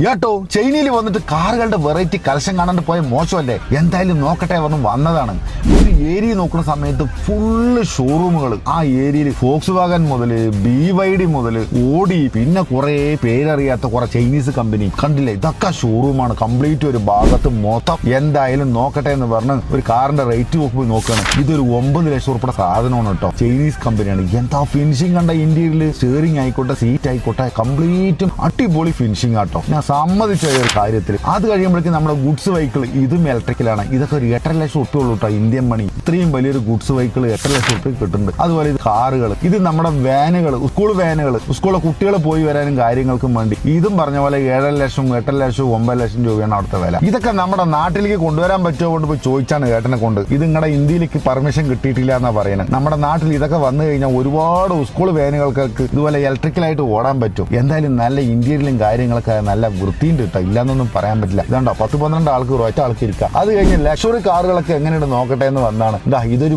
ഏട്ടോ ചൈനയിൽ വന്നിട്ട് കാറുകളുടെ വെറൈറ്റി കലശം കാണാണ്ട് പോയ മോശമല്ലേ? എന്തായാലും നോക്കട്ടെ പറഞ്ഞു വന്നതാണ്. ഒരു ഏരിയ നോക്കുന്ന സമയത്ത് ഫുള്ള് ഷോറൂമുകൾ. ആ ഏരിയയിൽ ഫോക്സ് വാഗൻ മുതൽ BYD മുതൽ ഓടി, പിന്നെ കുറെ പേരറിയാത്ത കുറെ ചൈനീസ് കമ്പനി കണ്ടില്ലേ? ഇതൊക്കെ ഷോറൂമാണ് കംപ്ലീറ്റ്. ഒരു ഭാഗത്ത് മൊത്തം. എന്തായാലും നോക്കട്ടെ എന്ന് പറഞ്ഞ് ഒരു കാറിന്റെ റേറ്റ് പോയി നോക്കുകയാണ്. ഇതൊരു 9 ലക്ഷം ഉറുപ്പിയുടെ സാധനമാണ് കേട്ടോ. ചൈനീസ് കമ്പനിയാണ്. എന്താ ഫിനിഷിംഗ് കണ്ട ഇന്ത്യയിൽ. സ്റ്റിയറിംഗ് ആയിക്കോട്ടെ, സീറ്റ് ആയിക്കോട്ടെ, കംപ്ലീറ്റും അടിപൊളി ഫിനിഷിംഗ് ആട്ടോ. ഞാൻ സമ്മതിച്ച ഒരു കാര്യത്തിൽ. അത് കഴിയുമ്പോഴേക്കും നമ്മുടെ ഗുഡ്സ് വെഹിക്കിൾ ഇതും ഇലക്ട്രിക്കലാണ്. ഇതൊക്കെ ഒരു 8.5 ലക്ഷം ഉറുപ്പിക ഉള്ളൂ കേട്ടോ. Indian money. ഇത്രയും വലിയൊരു ഗുഡ്സ് വെഹിക്കിൾ 8.5 ലക്ഷം ഉറുപ്പിക കിട്ടുന്നുണ്ട്. അതുപോലെ ഇത് കാറുകൾ, ഇത് നമ്മുടെ വാനുകൾ, സ്കൂൾ വാനുകൾ, സ്കൂളിലെ കുട്ടികൾ പോയി വരാനും കാര്യങ്ങൾക്കും വേണ്ടി ഇതും പറഞ്ഞ പോലെ 7 ലക്ഷം 8 ലക്ഷം 9 ലക്ഷം രൂപയാണ് അവിടുത്തെ വില. ഇതൊക്കെ നമ്മുടെ നാട്ടിലേക്ക് കൊണ്ടുവരാൻ പറ്റുമോ കൊണ്ട് പോയി ചോദിച്ചാണ് ഏട്ടനെ കൊണ്ട്. ഇത് നിങ്ങളുടെ ഇന്ത്യയിലേക്ക് പെർമിഷൻ കിട്ടിയിട്ടില്ല എന്നാ പറയുന്നത്. നമ്മുടെ നാട്ടിൽ ഇതൊക്കെ വന്നു കഴിഞ്ഞാൽ ഒരുപാട് സ്കൂൾ വാനുകൾക്കൊക്കെ ഇതുപോലെ ഇലക്ട്രിക്കലായിട്ട് ഓടാൻ പറ്റും. എന്തായാലും നല്ല ഇന്ത്യയിലും കാര്യങ്ങളൊക്കെ നല്ല വൃത്തിയും കിട്ടാം. ഇല്ലാന്നൊന്നും പറയാൻ പറ്റില്ല. ഇതാണ്ടോ 10-12 ആൾക്ക് ഒറ്റ ആൾക്ക് ഇരിക്കാം. അത് കഴിഞ്ഞ് ലക്ഷറി കാറുകളൊക്കെ എങ്ങനെയുണ്ട് നോക്കട്ടെ എന്ന് വന്നാണ്. ഇതൊരു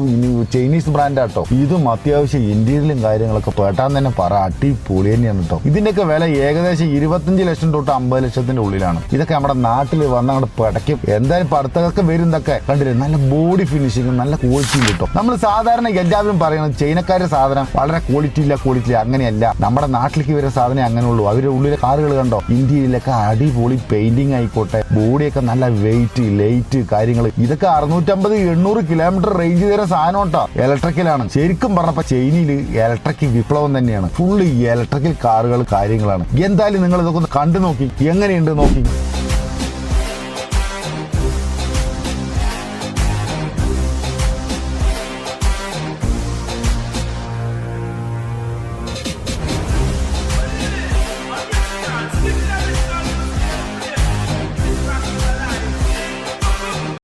ചൈനീസ് ബ്രാൻഡാട്ടോ. ഇതും അത്യാവശ്യം ഇന്ത്യയിലും കാര്യങ്ങളൊക്കെ പേട്ടാൻ തന്നെ പറ അടിപൊളി തന്നെയാണ് കേട്ടോ. ഇതിന്റെയൊക്കെ വില ഏകദേശം 25 ലക്ഷം തൊട്ട് 50 ലക്ഷത്തിന്റെ ഉള്ളിലാണ്. ഇതൊക്കെ നമ്മുടെ നാട്ടിൽ വന്നങ്ങോട്ട് പടയ്ക്കും. എന്തായാലും പടുത്തൊക്കെ വരും. ഇതൊക്കെ കണ്ടില്ലേ? നല്ല ബോഡി ഫിനിഷിംഗ്, നല്ല ക്വാളിറ്റി കിട്ടും. നമ്മൾ സാധാരണ എല്ലാവരും പറയുന്നത് ചൈനക്കാരുടെ സാധനം വളരെ ക്വാളിറ്റി ഇല്ല. അങ്ങനെയല്ല. നമ്മുടെ നാട്ടിലേക്ക് വരുന്ന സാധനം അങ്ങനെയുള്ളൂ. അവരുടെ ഉള്ളിലെ കാറുകൾ കണ്ടോ? ഇന്ത്യയിലൊക്കെ അടിപൊളി പെയിന്റിംഗ് ആയിക്കോട്ടെ, ബോഡിയൊക്കെ നല്ല വെയിറ്റ് ലൈറ്റ് കാര്യങ്ങൾ. ഇതൊക്കെ 650-800 കിലോമീറ്റർ റേഞ്ച് തരുന്ന സാധനം കേട്ടോ. ഇലക്ട്രിക്കലാണ്. ശരിക്കും പറഞ്ഞപ്പോ ചൈനയിൽ ഇലക്ട്രിക് വിപ്ലവം തന്നെയാണ്. ഫുള്ള് ഇലക്ട്രിക്കൽ കാറുകൾ കാര്യങ്ങളാണ്. എന്തായാലും നിങ്ങൾ ഇതൊക്കെ ഒന്ന് കണ്ടു നോക്കി എങ്ങനെയുണ്ട് നോക്കി.